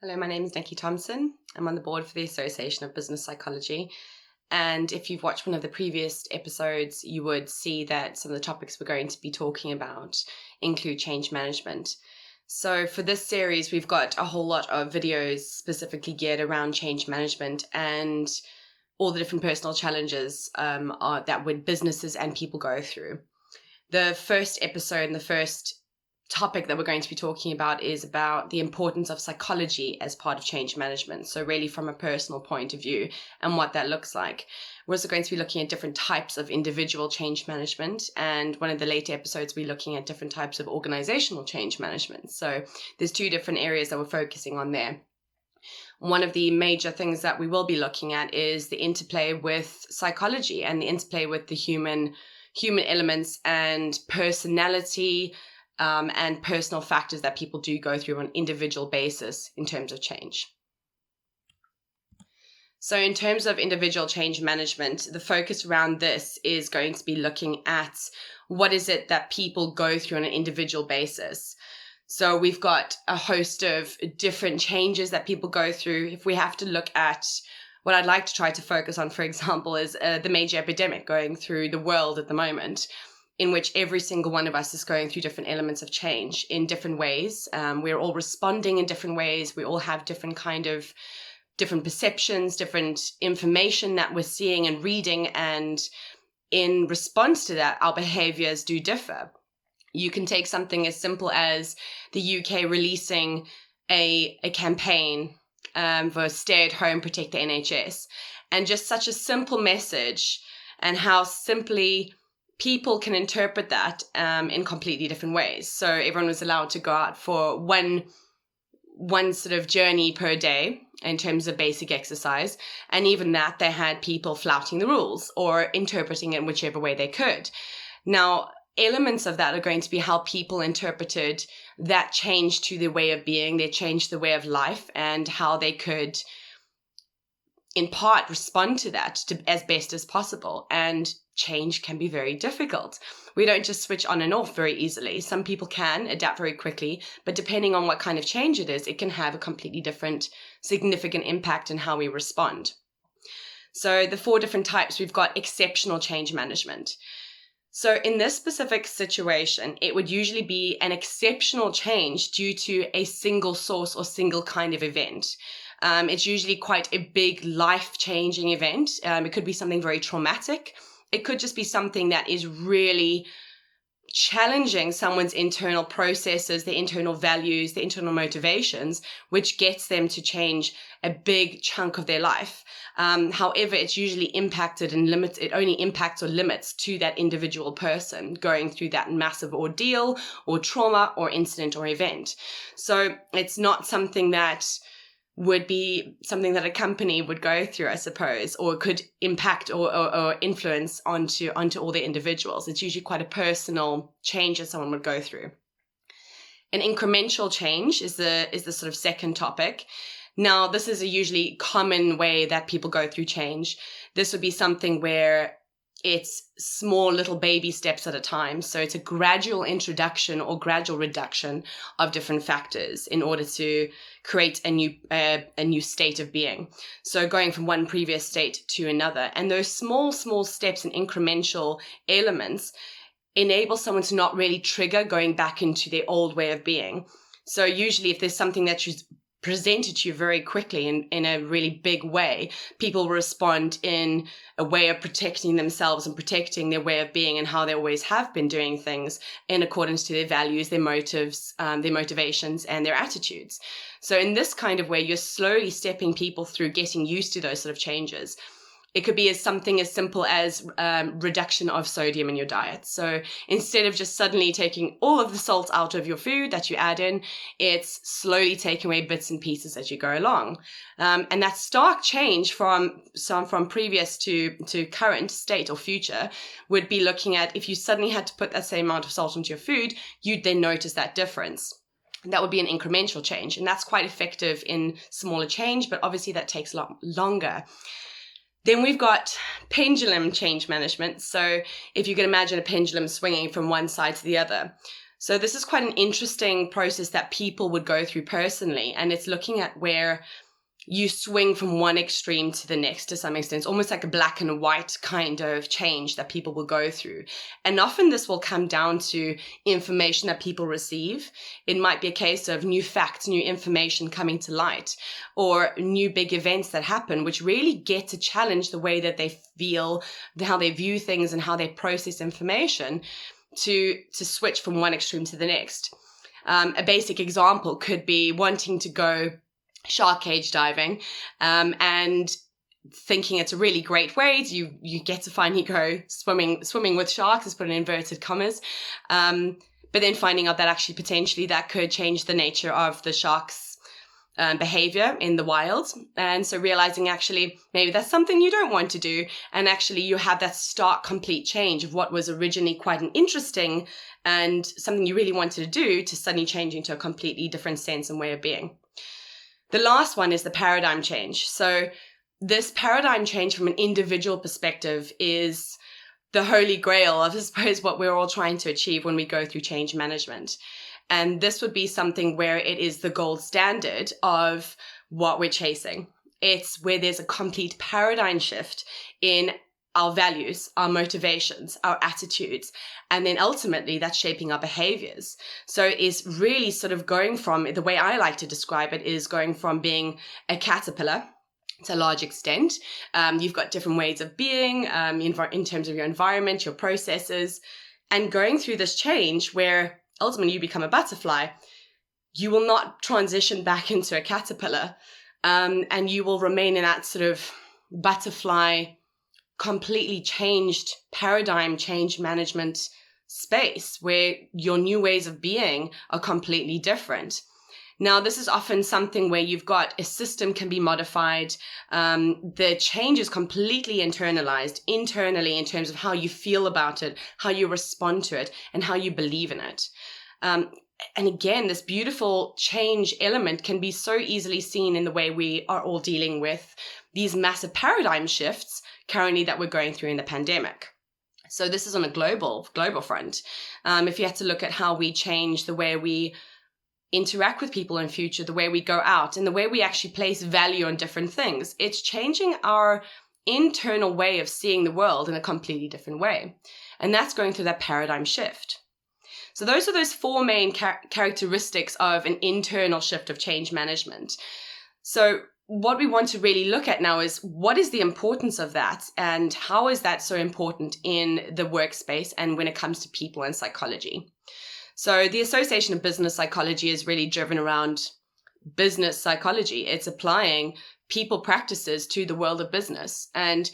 Hello, my name is Nikki Thompson. I'm on the board for the Association of Business Psychology. And if you've watched one of the previous episodes, you would see that some of the topics we're going to be talking about include change management. So for this series, we've got a whole lot of videos specifically geared around change management and all the different personal challenges that businesses and people go through. The first episode and the first topic that we're going to be talking about is about the importance of psychology as part of change management. So really from a personal point of view and what that looks like. We're also going to be looking at different types of individual change management. And one of the later episodes, we're looking at different types of organizational change management. So there's two different areas that we're focusing on there. One of the major things that we will be looking at is the interplay with psychology and the interplay with the human elements and personality, and personal factors that people do go through on an individual basis in terms of change. So in terms of individual change management, the focus around this is going to be looking at what is it that people go through on an individual basis. So we've got a host of different changes that people go through. If we have to look at what I'd like to try to focus on, for example, is the major epidemic going through the world at the moment, in which every single one of us is going through different elements of change in different ways. We're all responding in different ways. We all have different perceptions, different information that we're seeing and reading. And in response to that, our behaviors do differ. You can take something as simple as the UK releasing a campaign for stay at home, protect the NHS. And just such a simple message and how simply people can interpret that in completely different ways. So everyone was allowed to go out for one sort of journey per day in terms of basic exercise. And even that, they had people flouting the rules or interpreting it in whichever way they could. Now, elements of that are going to be how people interpreted that change to their way of being, they changed the way of life, and how they could in part respond to that as best as possible. And change can be very difficult. We don't just switch on and off very easily. Some people can adapt very quickly, but depending on what kind of change it is, it can have a completely different significant impact in how we respond. So the four different types, we've got exceptional change management. So in this specific situation, it would usually be an exceptional change due to a single source or single kind of event. It's usually quite a big life-changing event. It could be something very traumatic. It could just be something that is really challenging someone's internal processes, their internal values, their internal motivations, which gets them to change a big chunk of their life. However, it's usually impacted and limits. It only impacts or limits to that individual person going through that massive ordeal or trauma or incident or event. So it's not something that would be something that a company would go through, I suppose, or could impact or influence onto all the individuals. It's usually quite a personal change that someone would go through. An incremental change is the sort of second topic. Now, this is a usually common way that people go through change. This would be something where it's small little baby steps at a time. So it's a gradual introduction or gradual reduction of different factors in order to create a new state of being. So going from one previous state to another. And those small steps and incremental elements enable someone to not really trigger going back into their old way of being. So usually if there's something that is presented to you very quickly in a really big way, people will respond in a way of protecting themselves and protecting their way of being and how they always have been doing things in accordance to their values, their motives, their motivations, and their attitudes. So in this kind of way, you're slowly stepping people through getting used to those sort of changes. It could be something as simple as reduction of sodium in your diet. So instead of just suddenly taking all of the salt out of your food that you add in, it's slowly taking away bits and pieces as you go along. And that stark change from previous to current state or future would be looking at if you suddenly had to put that same amount of salt into your food, you'd then notice that difference. That would be an incremental change. And that's quite effective in smaller change, but obviously that takes a lot longer. Then we've got pendulum change management. So if you can imagine a pendulum swinging from one side to the other. So this is quite an interesting process that people would go through personally. And it's looking at where you swing from one extreme to the next to some extent. It's almost like a black and white kind of change that people will go through. And often this will come down to information that people receive. It might be a case of new facts, new information coming to light, or new big events that happen, which really get to challenge the way that they feel, how they view things, and how they process information to switch from one extreme to the next. A basic example could be wanting to go shark cage diving, and thinking it's a really great way. You get to finally go swimming with sharks, let's put in inverted commas, but then finding out that actually potentially that could change the nature of the shark's behavior in the wild. And so realizing actually maybe that's something you don't want to do, and actually you have that stark complete change of what was originally quite an interesting and something you really wanted to do to suddenly changing to a completely different sense and way of being. The last one is the paradigm change. So this paradigm change from an individual perspective is the holy grail of, I suppose, what we're all trying to achieve when we go through change management. And this would be something where it is the gold standard of what we're chasing. It's where there's a complete paradigm shift in our values, our motivations, our attitudes, and then ultimately that's shaping our behaviors. So it's really sort of going from, the way I like to describe it is going from being a caterpillar to a large extent. You've got different ways of being in terms of your environment, your processes, and going through this change where ultimately you become a butterfly. You will not transition back into a caterpillar, and you will remain in that sort of butterfly, completely changed paradigm, change management space where your new ways of being are completely different. Now, this is often something where you've got a system can be modified. The change is completely internalized internally in terms of how you feel about it, how you respond to it, and how you believe in it. And again, this beautiful change element can be so easily seen in the way we are all dealing with these massive paradigm shifts currently that we're going through in the pandemic. So this is on a global front. If you had to look at how we change the way we interact with people in future, the way we go out, and the way we actually place value on different things, it's changing our internal way of seeing the world in a completely different way. And that's going through that paradigm shift. So those are those four main characteristics of an internal shift of change management. So what we want to really look at now is what is the importance of that, and how is that so important in the workspace and when it comes to people and psychology. So the Association of Business Psychology is really driven around business psychology. It's applying people practices to the world of business. And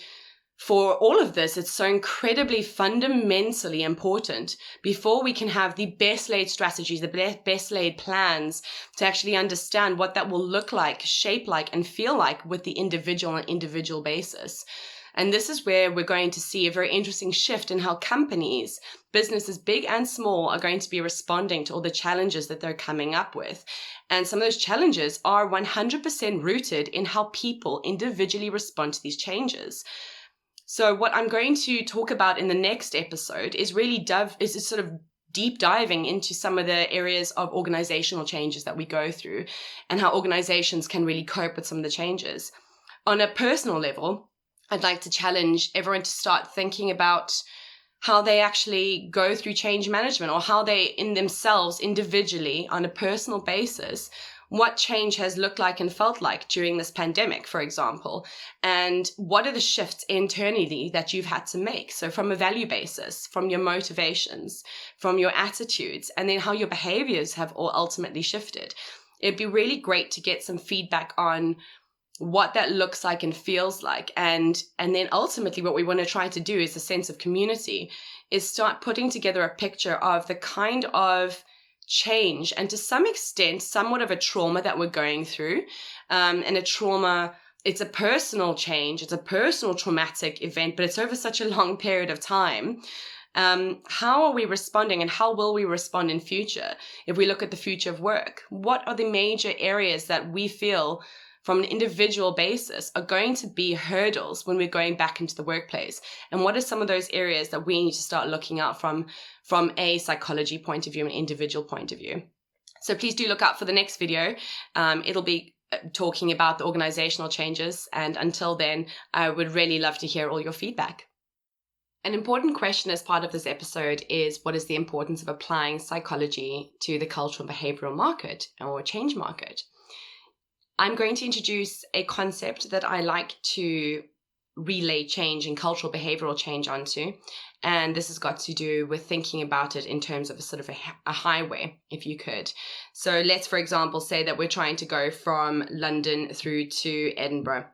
for all of this, it's so incredibly fundamentally important before we can have the best laid strategies, the best laid plans to actually understand what that will look like, shape like, and feel like with the individual on an individual basis. And this is where we're going to see a very interesting shift in how companies, businesses big and small, are going to be responding to all the challenges that they're coming up with. And some of those challenges are 100% rooted in how people individually respond to these changes. So what I'm going to talk about in the next episode is really sort of deep diving into some of the areas of organizational changes that we go through and how organizations can really cope with some of the changes. On a personal level, I'd like to challenge everyone to start thinking about how they actually go through change management, or how they in themselves individually on a personal basis, what change has looked like and felt like during this pandemic, for example, and what are the shifts internally that you've had to make. So from a value basis, from your motivations, from your attitudes, and then how your behaviors have all ultimately shifted. It'd be really great to get some feedback on what that looks like and feels like. And then ultimately what we want to try to do is a sense of community, is start putting together a picture of the kind of change and to some extent somewhat of a trauma that we're going through. And a trauma, it's a personal change, it's a personal traumatic event, but it's over such a long period of time. How are we responding, and how will we respond in future? If we look at the future of work, what are the major areas that we feel from an individual basis are going to be hurdles when we're going back into the workplace? And what are some of those areas that we need to start looking out from a psychology point of view, an individual point of view? So please do look out for the next video. It'll be talking about the organizational changes. And until then, I would really love to hear all your feedback. An important question as part of this episode is, what is the importance of applying psychology to the cultural and behavioral market or change market? I'm going to introduce a concept that I like to relay change and cultural behavioral change onto. And this has got to do with thinking about it in terms of a sort of a highway, if you could. So let's, for example, say that we're trying to go from London through to Edinburgh,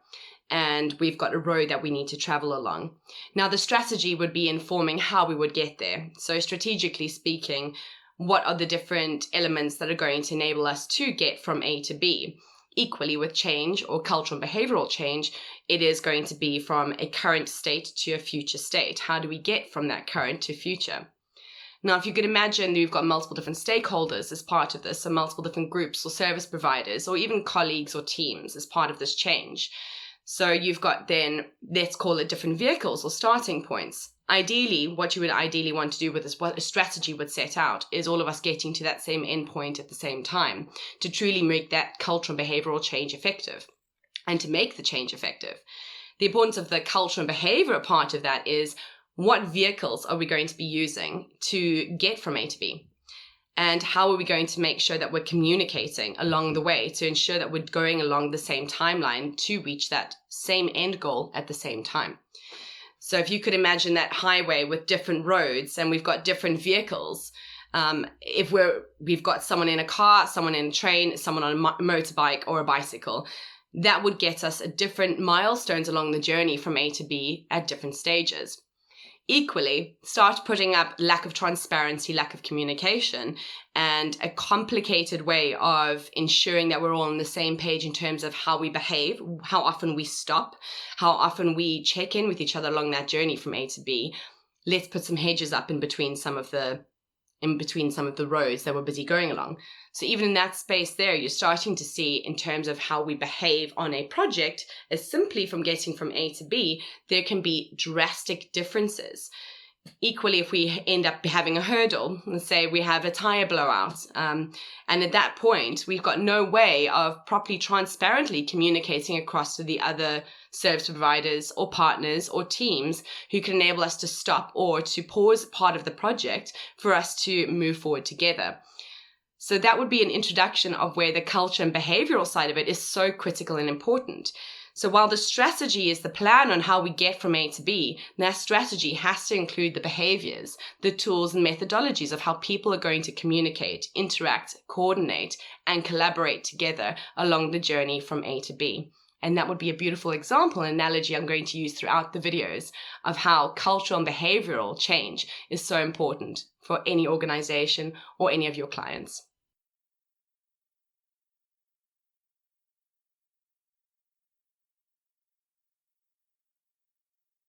and we've got a road that we need to travel along. Now, the strategy would be informing how we would get there. So strategically speaking, what are the different elements that are going to enable us to get from A to B? Equally with change or cultural and behavioral change, it is going to be from a current state to a future state. How do we get from that current to future? Now, if you could imagine that you've got multiple different stakeholders as part of this, so multiple different groups or service providers, or even colleagues or teams as part of this change. So you've got then, let's call it different vehicles or starting points. Ideally, what you would ideally want to do with this, what a strategy would set out, is all of us getting to that same endpoint at the same time to truly make that cultural and behavioral change effective and to make the change effective. The importance of the cultural and behavioral part of that is, what vehicles are we going to be using to get from A to B? And how are we going to make sure that we're communicating along the way to ensure that we're going along the same timeline to reach that same end goal at the same time? So if you could imagine that highway with different roads and we've got different vehicles, if we've got someone in a car, someone in a train, someone on a motorbike or a bicycle, that would get us at different milestones along the journey from A to B at different stages. Equally, start putting up lack of transparency, lack of communication, and a complicated way of ensuring that we're all on the same page in terms of how we behave, how often we stop, how often we check in with each other along that journey from A to B. Let's put some hedges up in between some of the roads that we're busy going along. So even in that space there, you're starting to see in terms of how we behave on a project, as simply from getting from A to B, there can be drastic differences. Equally, if we end up having a hurdle, let's say we have a tire blowout, and at that point, we've got no way of properly transparently communicating across to the other service providers or partners or teams who can enable us to stop or to pause part of the project for us to move forward together. So that would be an introduction of where the culture and behavioral side of it is so critical and important. So while the strategy is the plan on how we get from A to B, that strategy has to include the behaviors, the tools and methodologies of how people are going to communicate, interact, coordinate, and collaborate together along the journey from A to B. And that would be a beautiful example and analogy I'm going to use throughout the videos of how cultural and behavioral change is so important for any organization or any of your clients.